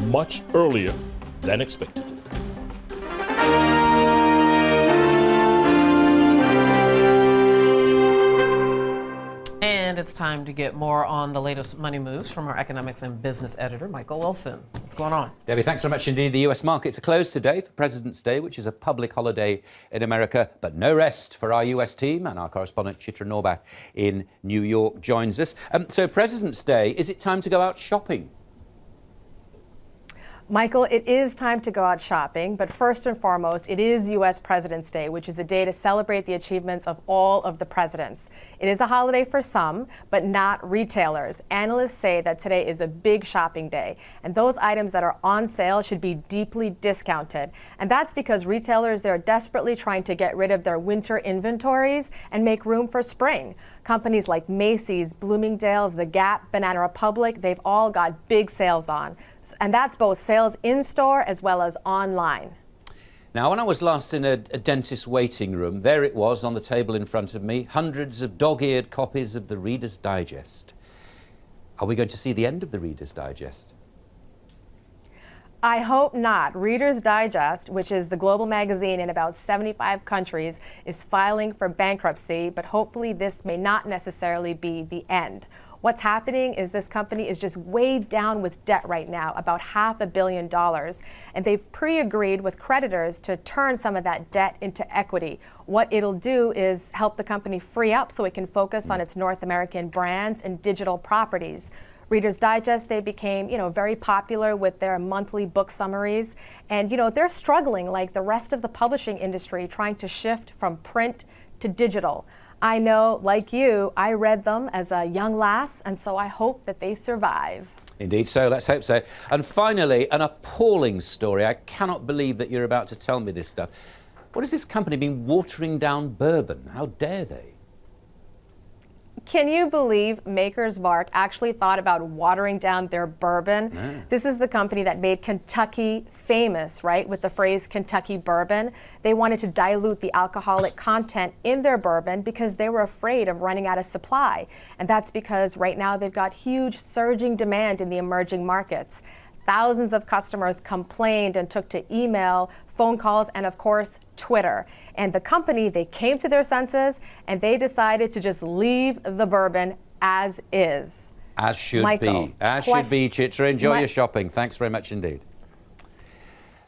much earlier than expected. And it's time to get more on the latest money moves from our economics and business editor, Michael Wilson. What's going on? Debbie, thanks so much indeed. The US markets are closed today for President's Day, which is a public holiday in America, but no rest for our US team. And our correspondent Chitra Norbat in New York joins us. So President's Day, is it time to go out shopping? Michael, it is time to go out shopping, but first and foremost, it is U.S. President's Day, which is a day to celebrate the achievements of all of the presidents. It is a holiday for some, but not retailers. Analysts say that today is a big shopping day, and those items that are on sale should be deeply discounted. And that's because retailers, they're desperately trying to get rid of their winter inventories and make room for spring. Companies like Macy's, Bloomingdale's, The Gap, Banana Republic, they've all got big sales on. And that's both sales in-store as well as online. Now, when I was last in a dentist's waiting room, there it was on the table in front of me, hundreds of dog-eared copies of the Reader's Digest. Are we going to see the end of the Reader's Digest? I hope not. Reader's Digest, which is the global magazine in about 75 countries, is filing for bankruptcy, but hopefully this may not necessarily be the end. What's happening is this company is just weighed down with debt right now, about $500 million, and they've pre-agreed with creditors to turn some of that debt into equity. What it'll do is help the company free up so it can focus on its North American brands and digital properties. Reader's Digest, they became, very popular with their monthly book summaries. And, they're struggling like the rest of the publishing industry, trying to shift from print to digital. I know, like you, I read them as a young lass, and so I hope that they survive. Indeed so, let's hope so. And finally, an appalling story. I cannot believe that you're about to tell me this stuff. What has this company been watering down bourbon? How dare they? Can you believe Maker's Mark actually thought about watering down their bourbon? Yeah. This is the company that made Kentucky famous, right, with the phrase Kentucky bourbon. They wanted to dilute the alcoholic content in their bourbon because they were afraid of running out of supply. And that's because right now they've got huge surging demand in the emerging markets. Thousands of customers complained and took to email, phone calls, and of course, Twitter. And the company, they came to their senses and they decided to just leave the bourbon as is. As should Michael, be. As should be, Chitra. Enjoy your shopping. Thanks very much indeed.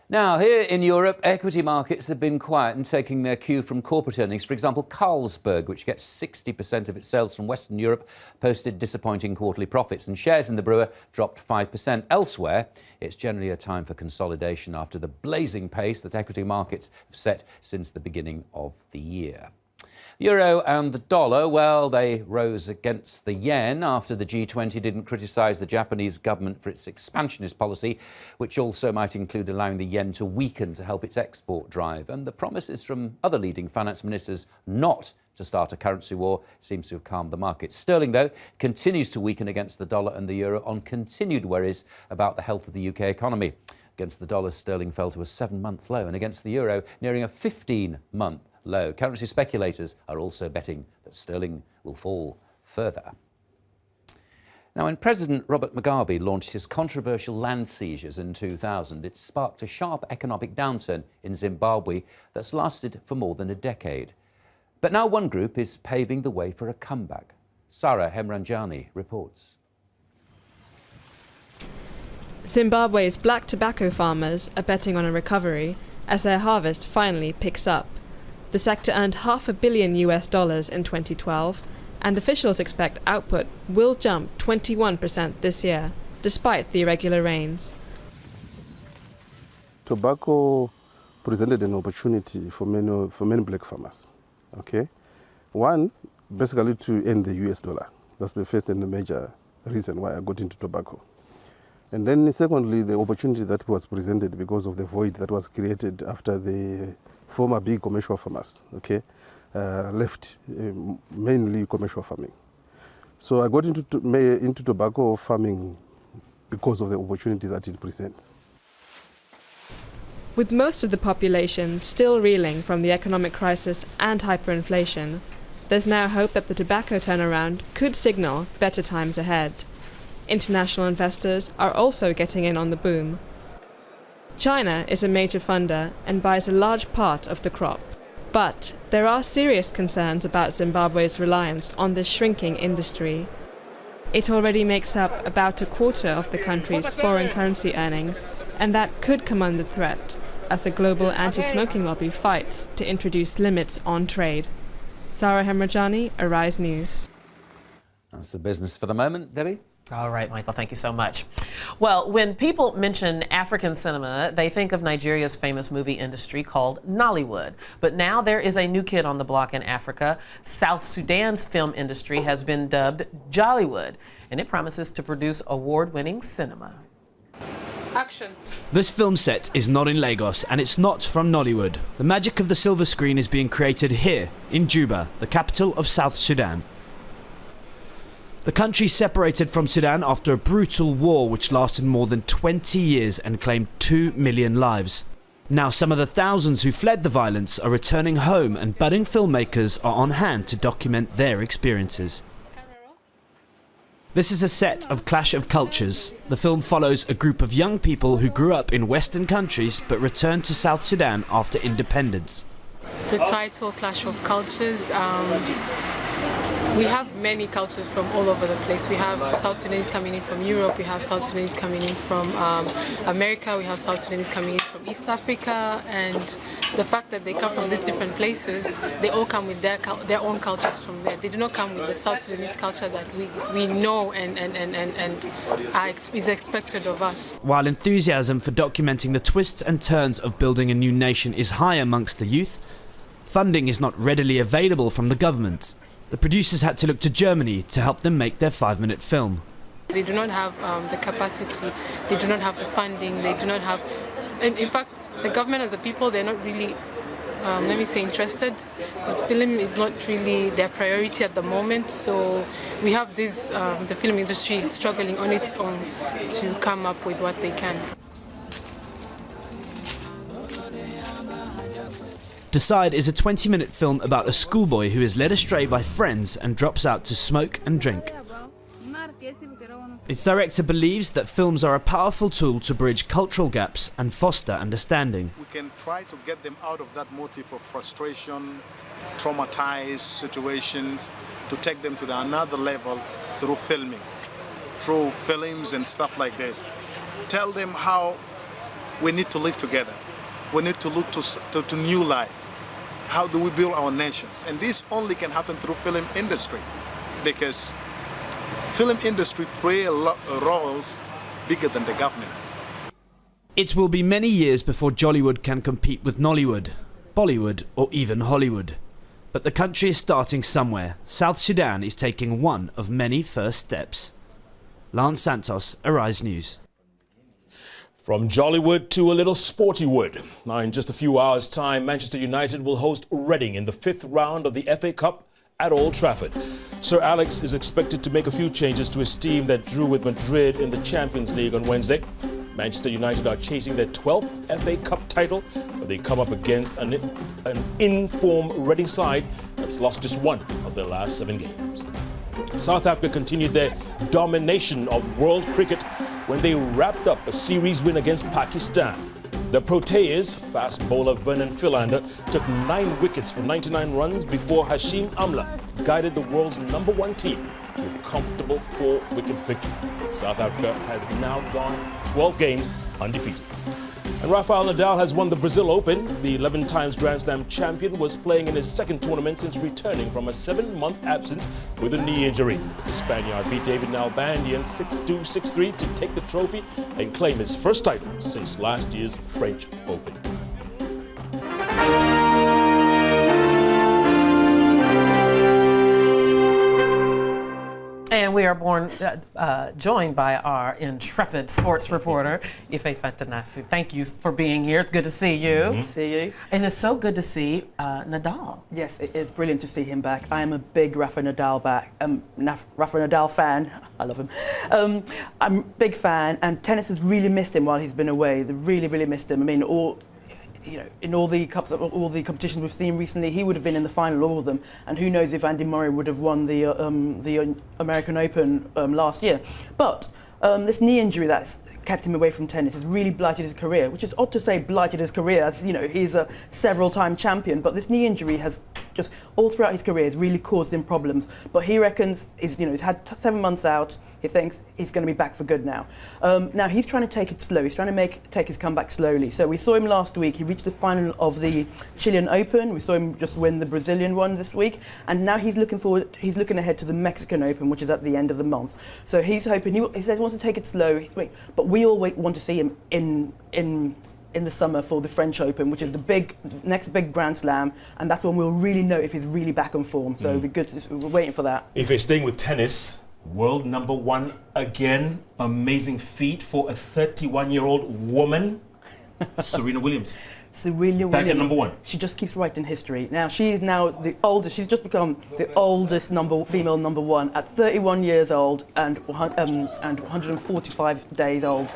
Now, here in Europe, equity markets have been quiet and taking their cue from corporate earnings. For example, Carlsberg, which gets 60% of its sales from Western Europe, posted disappointing quarterly profits, and shares in the brewer dropped 5%. Elsewhere, it's generally a time for consolidation after the blazing pace that equity markets have set since the beginning of the year. Euro and the dollar, well, they rose against the yen after the G20 didn't criticise the Japanese government for its expansionist policy, which also might include allowing the yen to weaken to help its export drive. And the promises from other leading finance ministers not to start a currency war seems to have calmed the market. Sterling, though, continues to weaken against the dollar and the euro on continued worries about the health of the UK economy. Against the dollar, sterling fell to a 7-month low, and against the euro, nearing a 15-month low. Currency speculators are also betting that sterling will fall further. Now, when President Robert Mugabe launched his controversial land seizures in 2000, it sparked a sharp economic downturn in Zimbabwe that's lasted for more than a decade. But now one group is paving the way for a comeback. Sarah Hemranjani reports. Zimbabwe's black tobacco farmers are betting on a recovery as their harvest finally picks up. The sector earned $500 million in 2012, and officials expect output will jump 21% this year, despite the irregular rains. Tobacco presented an opportunity for many black farmers. Okay, one, basically to end the US dollar. That's the first and the major reason why I got into tobacco. And then secondly, the opportunity that was presented because of the void that was created after the former big commercial farmers, okay, left, mainly commercial farming. So I got into tobacco farming because of the opportunity that it presents. With most of the population still reeling from the economic crisis and hyperinflation, there's now hope that the tobacco turnaround could signal better times ahead. International investors are also getting in on the boom. China is a major funder and buys a large part of the crop. But there are serious concerns about Zimbabwe's reliance on this shrinking industry. It already makes up about a quarter of the country's foreign currency earnings, and that could come under threat as the global anti-smoking lobby fights to introduce limits on trade. Sarah Hemrajani, Arise News. That's the business for the moment, Debbie. All right, Michael, thank you so much. Well, when people mention African cinema, they think of Nigeria's famous movie industry called Nollywood. But now there is a new kid on the block in Africa. South Sudan's film industry has been dubbed Jollywood, and it promises to produce award-winning cinema. Action. This film set is not in Lagos, and it's not from Nollywood. The magic of the silver screen is being created here, in Juba, the capital of South Sudan. The country separated from Sudan after a brutal war which lasted more than 20 years and claimed 2 million lives. Now some of the thousands who fled the violence are returning home, and budding filmmakers are on hand to document their experiences. This is a set of Clash of Cultures. The film follows a group of young people who grew up in Western countries but returned to South Sudan after independence. The title, Clash of Cultures, we have many cultures from all over the place. We have South Sudanese coming in from Europe, we have South Sudanese coming in from America, we have South Sudanese coming in from East Africa, and the fact that they come from these different places, they all come with their own cultures from there. They do not come with the South Sudanese culture that we know and is expected of us. While enthusiasm for documenting the twists and turns of building a new nation is high amongst the youth, funding is not readily available from the government. The producers had to look to Germany to help them make their 5-minute film. They do not have the capacity, they do not have the funding, they do not have... In fact, the government as a people, they're not really, interested, because film is not really their priority at the moment. So we have this, the film industry struggling on its own to come up with what they can. Decide is a 20-minute film about a schoolboy who is led astray by friends and drops out to smoke and drink. Its director believes that films are a powerful tool to bridge cultural gaps and foster understanding. We can try to get them out of that motive of frustration, traumatized situations, to take them to another level through filming, through films and stuff like this. Tell them how we need to live together. We need to look to new life. How do we build our nations? And this only can happen through film industry, because film industry play roles bigger than the government. It will be many years before Jollywood can compete with Nollywood, Bollywood or even Hollywood. But the country is starting somewhere. South Sudan is taking one of many first steps. Lance Santos, Arise News. From Jollywood to a little Sportywood. Now, in just a few hours' time, Manchester United will host Reading in the 5th round of the FA Cup at Old Trafford. Sir Alex is expected to make a few changes to his team that drew with Madrid in the Champions League on Wednesday. Manchester United are chasing their 12th FA Cup title, but they come up against an in-form Reading side that's lost just one of their last 7 games. South Africa continued their domination of world cricket when they wrapped up a series win against Pakistan. The Proteas, fast bowler Vernon Philander, took 9 wickets for 99 runs before Hashim Amla guided the world's #1 team to a comfortable 4-wicket victory. South Africa has now gone 12 games undefeated. And Rafael Nadal has won the Brazil Open. The 11 times Grand Slam champion was playing in his second tournament since returning from a 7-month absence with a knee injury. The Spaniard beat David Nalbandian 6-2, 6-3 to take the trophy and claim his first title since last year's French Open. And we are joined by our intrepid sports reporter, Ife Fatanasi. Thank you for being here. It's good to see you. See you. And it's so good to see Nadal. Yes, it is brilliant to see him back. I am a big Rafa Nadal fan. I love him. I'm a big fan, and tennis has really missed him while he's been away. They really, really missed him. I mean, in all the cups, all the competitions we've seen recently, he would have been in the final, all of them. And who knows if Andy Murray would have won the American Open last year. But this knee injury that's kept him away from tennis has really blighted his career, which is odd to say blighted his career, as he's a several-time champion. But this knee injury has just all throughout his career has really caused him problems. But he reckons he's had 7 months out. He thinks he's going to be back for good now. Now he's trying to take it slow. He's trying to take his comeback slowly. So we saw him last week. He reached the final of the Chilean Open. We saw him just win the Brazilian one this week, and now he's looking ahead to the Mexican Open, which is at the end of the month. So he's hoping. He says he wants to take it slow. But we all want to see him in the summer for the French Open, which is the next big Grand Slam, and that's when we'll really know if he's really back on form. So it'll be good. We're waiting for that. If he's staying with tennis. World #1 again. Amazing feat for a 31-year-old woman. Serena Williams. Serena Back Williams. at #1. She just keeps writing history. Now she is now the oldest. She's just become the oldest female #1 at 31 years old and 145 days old.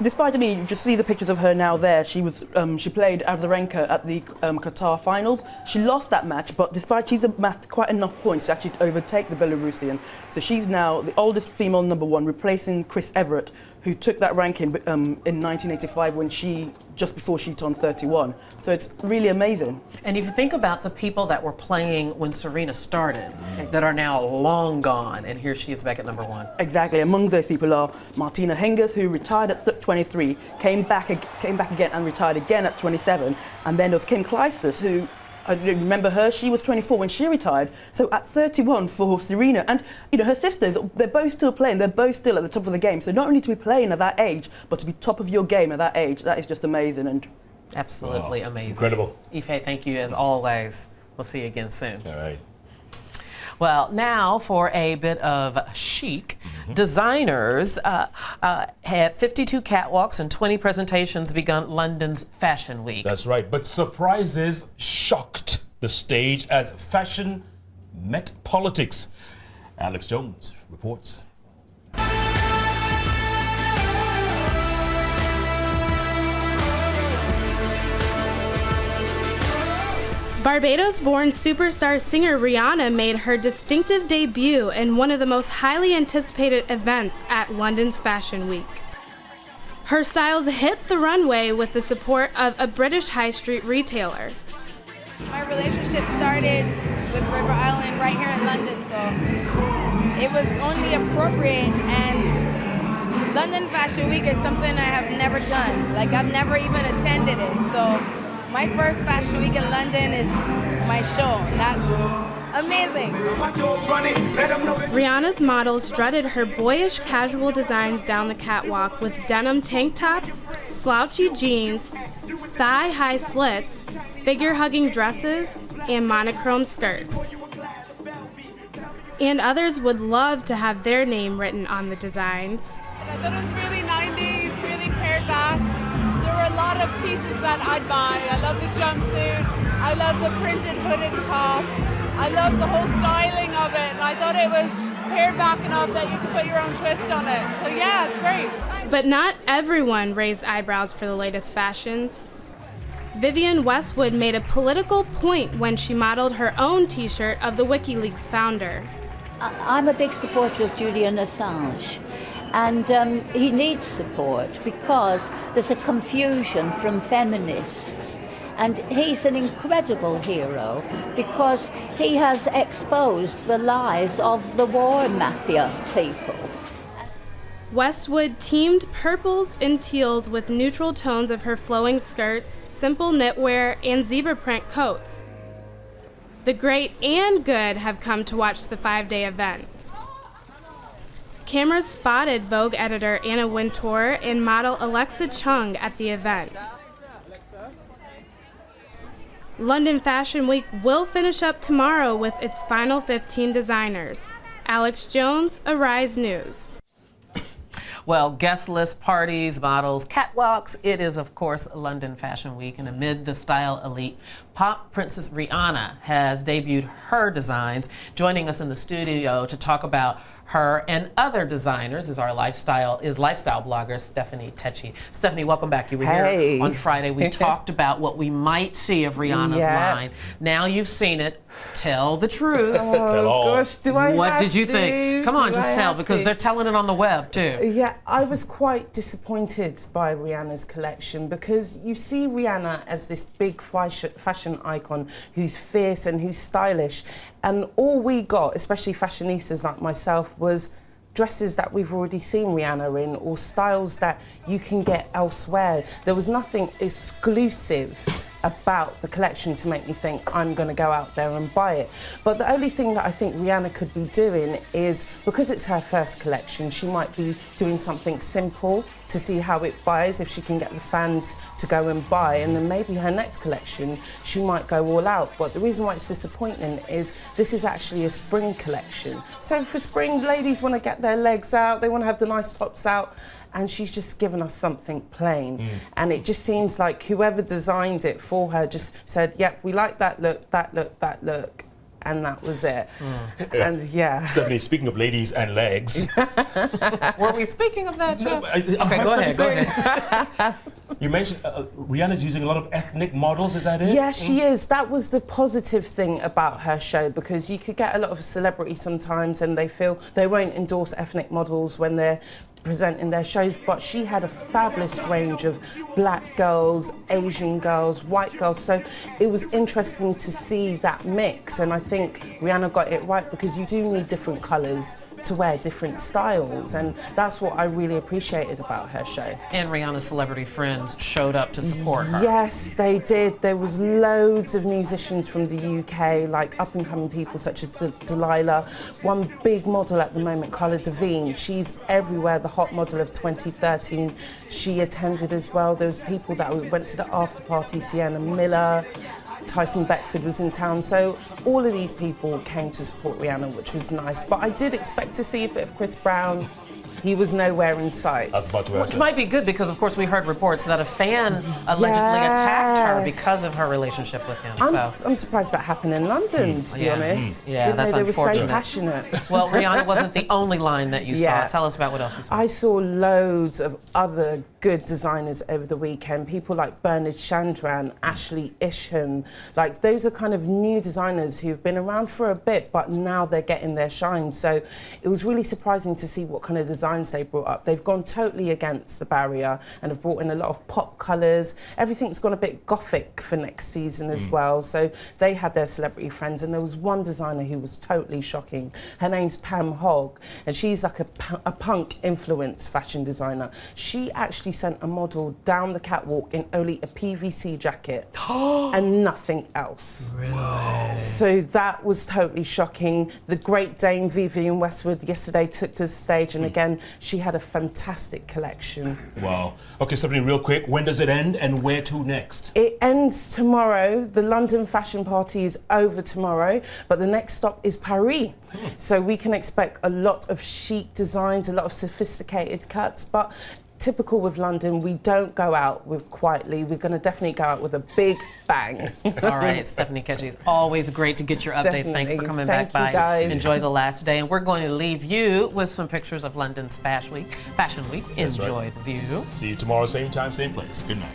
Despite you just see the pictures of her now there. She played Azarenka at the Qatar finals. She lost that match, but despite she's amassed quite enough points to actually overtake the Belarusian. So she's now the oldest female #1, replacing Chris Everett, who took that ranking in 1985 just before she turned 31. So it's really amazing. And if you think about the people that were playing when Serena started, that are now long gone, and here she is back at #1. Exactly. Among those people are Martina Hingis, who retired at 23, came back again and retired again at 27, and then there was Kim Clijsters, who. I remember her, she was 24 when she retired, so at 31 for Serena. And her sisters, they're both still playing, they're both still at the top of the game. So not only to be playing at that age, but to be top of your game at that age, that is just amazing. And absolutely amazing. Incredible. Ife, thank you as always. We'll see you again soon. All right. Well, now for a bit of chic. Designers had 52 catwalks and 20 presentations begun London's Fashion Week. That's right. But surprises shocked the stage as fashion met politics. Alex Jones reports. Barbados-born superstar singer Rihanna made her distinctive debut in one of the most highly anticipated events at London's Fashion Week. Her styles hit the runway with the support of a British high street retailer. My relationship started with River Island right here in London, so it was only appropriate, and London Fashion Week is something I have never done. I've never even attended it, so my first Fashion Week in London is my show, and that's amazing. Rihanna's models strutted her boyish casual designs down the catwalk with denim tank tops, slouchy jeans, thigh-high slits, figure-hugging dresses, and monochrome skirts. And others would love to have their name written on the designs. I thought it was really 90s, really pared back. There were a lot of pieces that I'd buy. I love the jumpsuit. I love the printed hooded top. I love the whole styling of it. And I thought it was pared back enough that you could put your own twist on it. So yeah, it's great. But not everyone raised eyebrows for the latest fashions. Vivienne Westwood made a political point when she modeled her own t-shirt of the WikiLeaks founder. I'm a big supporter of Julian Assange, and he needs support because there's a confusion from feminists, and he's an incredible hero because he has exposed the lies of the war mafia people. Westwood teamed purples and teals with neutral tones of her flowing skirts, simple knitwear, and zebra print coats. The great and good have come to watch the 5-day event. Cameras spotted Vogue editor Anna Wintour and model Alexa Chung at the event. London Fashion Week will finish up tomorrow with its final 15 designers. Alex Jones, Arise News. Well, guest list, parties, models, catwalks. It is, of course, London Fashion Week, and amid the style elite, pop princess Rihanna has debuted her designs. Joining us in the studio to talk about her and other designers is our lifestyle blogger Stephanie Tecci. Stephanie, welcome back. You were here on Friday. We talked about what we might see of Rihanna's line. Now you've seen it. Tell the truth. Tell all. Gosh, do I What have did you to? think? Come on, just tell, because they're telling it on the web too. Yeah, I was quite disappointed by Rihanna's collection because you see Rihanna as this big fashion icon who's fierce and who's stylish, and all we got, especially fashionistas like myself, was dresses that we've already seen Rihanna in or styles that you can get elsewhere. There was nothing exclusive about the collection to make me think I'm going to go out there and buy it. But the only thing that I think Rihanna could be doing is, because it's her first collection, she might be doing something simple to see how it buys, if she can get the fans to go and buy, and then maybe her next collection she might go all out. But the reason why it's disappointing is this is actually a spring collection. So for spring, ladies want to get their legs out, they want to have the nice tops out, and she's just given us something plain. And it just seems like whoever designed it for her just said, yep, we like that look, that look, that look, and that was it. And yeah. Stephanie, speaking of ladies and legs. Were we speaking of that, Jeff? Okay, go ahead. You mentioned Rihanna's using a lot of ethnic models, is that it? Yeah, she is. That was the positive thing about her show, because you could get a lot of celebrities sometimes and they feel they won't endorse ethnic models when they're presenting their shows, but she had a fabulous range of black girls, Asian girls, white girls, so it was interesting to see that mix, and I think Rihanna got it right, because you do need different colours to wear different styles, and that's what I really appreciated about her show. And Rihanna's celebrity friends showed up to support her. Yes, they did. There was loads of musicians from the UK, like up-and-coming people such as Delilah. One big model at the moment, Cara Delevingne, she's everywhere, the hot model of 2013. She attended as well. There was people that went to the after party, Sienna Miller, Tyson Beckford was in town, so all of these people came to support Rihanna, which was nice. But I did expect to see a bit of Chris Brown. He was nowhere in sight. I was about to ask Which might be good, because of course we heard reports that a fan allegedly attacked her because of her relationship with him. I'm surprised that happened in London, to be honest. Yeah, Didn't that's know they were so unfortunate. passionate. Well, Rihanna wasn't the only line that you saw. Tell us about what else you saw. I saw loads of other good designers over the weekend. People like Bernard Chandran, Ashley Isham. Like, those are kind of new designers who've been around for a bit, but now they're getting their shine. So it was really surprising to see what kind of designs they brought up. They've gone totally against the barrier and have brought in a lot of pop colours. Everything's gone a bit gothic for next season as well. So they had their celebrity friends, and there was one designer who was totally shocking. Her name's Pam Hogg, and she's like a punk influence fashion designer. She actually sent a model down the catwalk in only a PVC jacket and nothing else. Really? So that was totally shocking. The great Dame Vivienne Westwood yesterday took to the stage, and again, and she had a fantastic collection. Wow. Okay, Stephanie, real quick, when does it end and where to next? It ends tomorrow. The London Fashion Party is over tomorrow, but the next stop is Paris. So we can expect a lot of chic designs, a lot of sophisticated cuts, but typical with London, we don't go out with quietly. We're going to definitely go out with a big bang. All right, Stephanie Keji, it's always great to get your updates. Definitely. Thanks for coming Thank back you, by. guys. Enjoy the last day, and we're going to leave you with some pictures of London's Fashion Week. That's Enjoy right. the view. See you tomorrow, same time, same place. Good night.